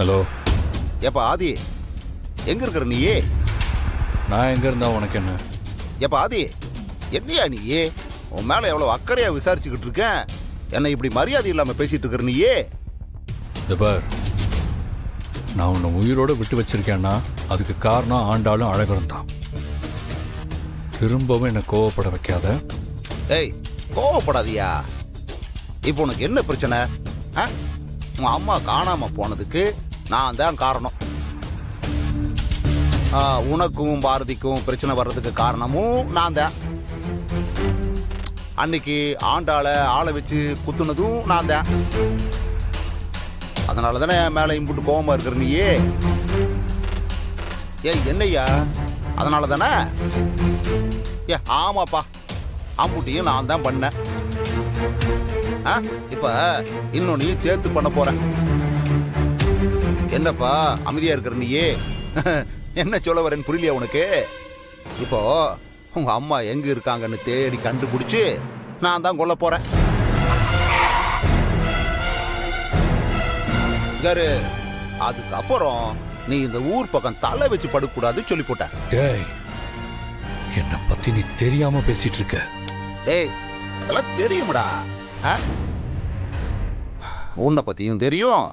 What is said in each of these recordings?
Hello. எப்ப ஆதி எங்க இருக்கிற நீயே? நான் எங்க இருந்தா உனக்கு என்ன? எப்ப ஆதி என்னையா நீயே? உன் மேல எவ்வளவு அக்கறையா விசாரிச்சுக்கிட்டு இருக்கேன். என்ன இப்படி மரியாதை இல்லாம பேசிட்டு இருக்கிற நீயே? இந்த பார், நான் உன்னை உயிரோட விட்டு வச்சிருக்கேன்னா அதுக்கு காரணம் ஆண்டாலும் அழகரும் தான். திரும்பவும் என்னை கோவப்பட வைக்காத. ஏய், கோவப்படாதியா. இப்போ உனக்கு என்ன பிரச்சனை? உன் அம்மா காணாம போனதுக்கு நான் தான் காரணம். உனக்கும் பாரதிக்கும் பிரச்சனை வர்றதுக்கு காரணமும் நான் தான். அன்னைக்கு ஆண்டாள ஆளை வச்சு குத்துனதும் நான் தான். அதனால தானே என் மேல இம்புட்டு கோவமா இருக்கிற நீயே. ஏய் என்னையா? அதனால தானே? ஏ ஆமாப்பா, அம்புட்டியும் நான் தான் பண்ணேன். இப்ப இன்னொன்னையும் சேர்த்து பண்ண போறேன். என்னப்பா அமைதியா இருக்கிற நீயே? என்ன சொல்ல வரேன்னு புரியலையா உனக்கு? இப்போ உங்க அம்மா எங்க இருக்காங்கன்னு தேடி கண்டுபிடிச்சு நான் தான் கொல்ல போறேன். அதுக்கப்புறம் நீ இந்த ஊர் பக்கம் தலை வச்சு படுக்கூடாது சொல்லி போட்ட. என்ன பத்தி நீ தெரியாம பேசிட்டு இருக்க. டேய், அதெல்லாம் தெரியும்டா. உன்னை பத்தியும் தெரியும்,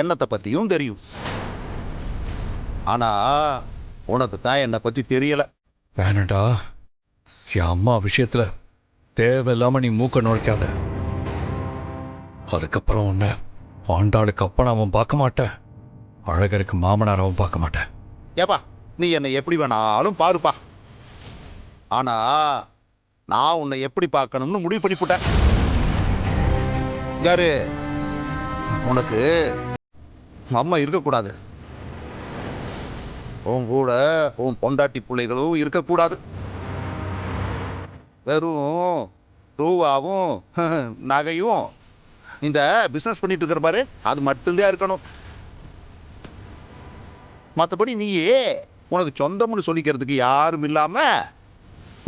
எண்ணத்தை பத்தியும் தெரியும். ஆனா உனக்கு தான் என்னை பத்தி தெரியல. வேணடா, என் அம்மா விஷயத்துல தேவையில்லாம நீ மூக்க நுழைக்காத. அதுக்கப்புறம் உன்னை ஆண்டாளுக்கு அப்பன் அவன் பார்க்க மாட்டேன், அழகருக்கு மாமனார் அவன் பார்க்க மாட்டேன். ஏப்பா, நீ என்னை எப்படி வேணாலும் பாருப்பா. ஆனா நான் உன்னை எப்படி பார்க்கணும்னு முடிவு பண்ணி போட்டேன். யாரு? உனக்கு அம்மா இருக்கக்கூடாது, உன் கூட உன் பொண்டாட்டி பிள்ளைகளும் இருக்கக்கூடாது. வெறும் ரூபாவும் நகையும் இந்த பிஸ்னஸ் பண்ணிட்டு இருக்கிற பாரு, அது மட்டும்தான் இருக்கணும். மற்றபடி நீயே உனக்கு சொந்தம்னு சொல்லிக்கிறதுக்கு யாரும் இல்லாம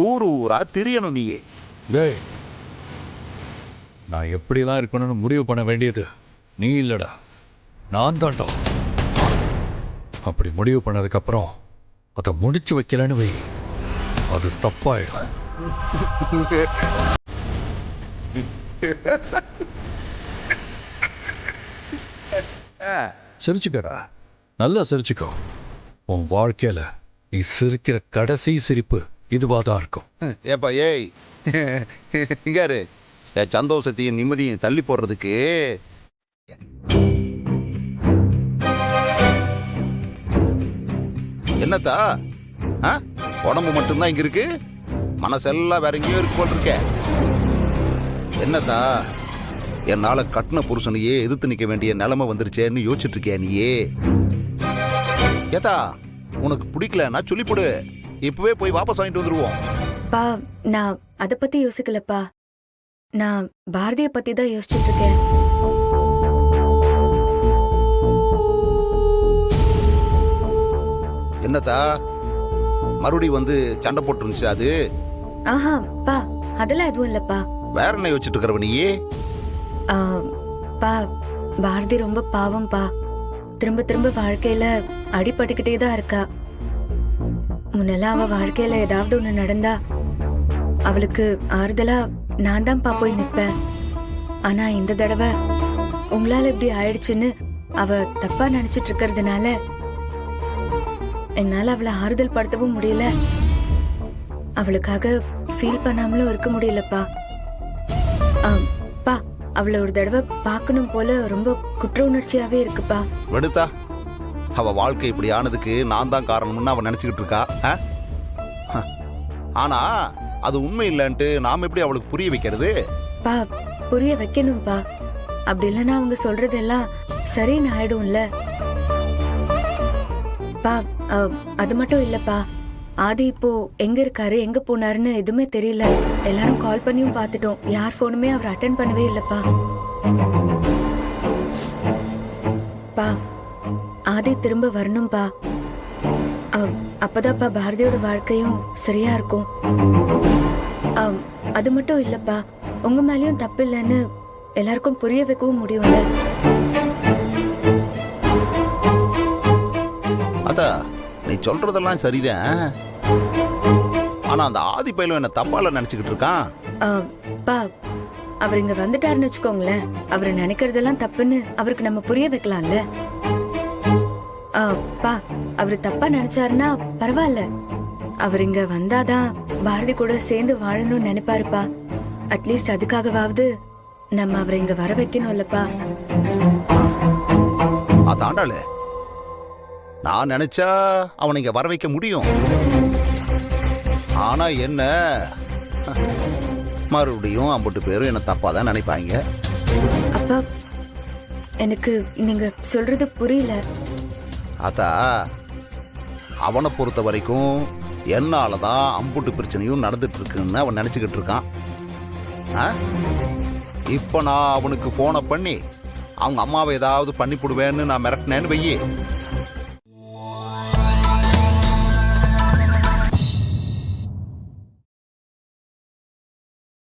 ஊரா திரியணும் நீயே. டேய், நான் எப்படிலாம் இருக்கணும்னு முடிவு பண்ண வேண்டியது நீ இல்லடா, நான் தான்டா. அப்படி முடிவு பண்ணதுக்கப்புறம் அதை முடிச்சு வைக்கலன்னு வை, அது தப்பாயிடும். சிரிச்சுக்கடா, நல்லா சிரிச்சுக்கோ. உன் வாழ்க்கையில நீ சிரிக்கிற கடைசி சிரிப்பு இதுவாக தான் இருக்கும். ஏப்பா ஏய், இங்காரு சந்தோஷத்தையும் நிம்மதியும் தள்ளி போடுறதுக்கு என்னத்தா? உடம்பு மட்டும்தான் இங்க இருக்கு, மனசெல்லாம் வேற எங்கேயோ இருக்கு போல் இருக்க. என்னத்தா, என்னால கட்டின புருஷனையே எதிர்த்து நிக்க வேண்டிய நிலைமை வந்துருச்சேன்னு யோசிச்சுட்டு இருக்கியா நீயே? ஏத்தா, உனக்கு பிடிக்கலன்னா சொல்லிப்போடு, இப்பவே போய் வாபஸ் வாங்கிட்டு வந்துருவோம். பா, நான் அத பத்தி யோசிக்கலப்பா. நான் பாரதிய பத்தி தான் யோசிச்சுட்டு இருக்கேன். என்னத்தா, மறுபடி வந்து சண்டை போட்டு இருந்துச்சு அது? ஆஹா பா, அதெல்லாம் எதுவும் இல்லப்பா. வேற என்ன யோசிச்சுட்டு இருக்கிறவ நீயே? பா, பாரதி ரொம்ப பாவம் பா. திரும்ப திரும்ப வாழ்க்கையில அடிபட்டுக்கிட்டே தான் இருக்கா. முன்னெல்லாம் அவ வாழ்க்கையில ஏதாவது ஒண்ணு நடந்தா அவளுக்கு ஆறுதலா நான் தான் பா போய் நிற்பேன். ஆனா இந்த தடவை உங்களால இப்படி ஆயிடுச்சுன்னு அவ தப்பா நினைச்சிட்டு இருக்கிறதுனால என்னால அவளை ஆறுதல் படுத்தவும் முடியல, அவளுக்காக ஃபீல் பண்ணாமலும் இருக்க முடியலப்பா. பா, அவளை ஒரு தடவை பார்க்கணும் போல ரொம்ப குற்ற உணர்ச்சியாவே இருக்குப்பா. வெடுத்தா, அவ வாழ்க்கை இப்படி ஆனதுக்கு நான் தான் காரணம்னு அவன் நினைச்சுக்கிட்டு இருக்கா. ஆனா அது உண்மை இல்லைன்ட்டு நாம எப்படி அவளுக்கு புரிய வைக்கிறது? பா, புரிய வைக்கணும்பா. அப்படி இல்லைன்னா அவங்க சொல்றதெல்லாம் சரின்னு ஆயிடும்ல பா. அது மட்டும் இல்லப்பா, ஆதி இப்போ எங்க இருக்காரு எங்க போனாருன்னு எதுவுமே தெரியல. எல்லாரும் கால் பண்ணியும் பார்த்துட்டோம், யார் போனுமே அவர் அட்டென்ட் பண்ணவே இல்லப்பா. பா, ஆதி திரும்ப வரணும்பா. அப்பதான்ப்பா பாரதியோட வாழ்க்கையும் சரியா இருக்கும். அது மட்டும் இல்லப்பா, உங்க மேலயும் தப்பு இல்லைன்னு எல்லாருக்கும் புரிய வைக்கவும் முடியும்ல. சொல்றதெல்லாம் சரிதான். ஆனா அந்த ஆதி பையலும் என்ன தப்பால நினைச்சுக்கிட்டு இருக்கான். ஆ, பா அவர் இங்க வந்துட்டாருன்னு வச்சுக்கோங்களேன், அவர் நினைக்கிறதெல்லாம் தப்புன்னு அவருக்கு நம்ம புரிய வைக்கலாம்ல. பா அவர் தப்பா நினைச்சாருன்னா பரவாயில்ல, அவர் இங்க வந்தாதான் பாரதி கூட சேர்ந்து வாழணும்னு நினைப்பாருப்பா. அட்லீஸ்ட் அதுக்காகவாவது நம்ம அவரை இங்க வர வைக்கணும் இல்லப்பா. அதாண்டாளு, நான் நினைச்சா அவனை இங்க வர வைக்க முடியும். ஆனா என்ன, மறுபடியும் அம்பட்டு பேரும் என்ன தப்பா தான் நினைப்பாங்க. அப்பா எனக்கு நீங்க சொல்றது புரியல. அதா அவனை பொறுத்த வரைக்கும் என்னாலதான் அம்புட்டு பிரச்சனையும் நடந்துட்டு இருக்குன்னு அவன் நினைச்சுக்கிட்டு இருக்கான். இப்ப நான் அவனுக்கு போனை பண்ணி அவங்க அம்மாவை ஏதாவது பண்ணி போடுவேன்னு நான் மிரட்டினேன்னு வையி,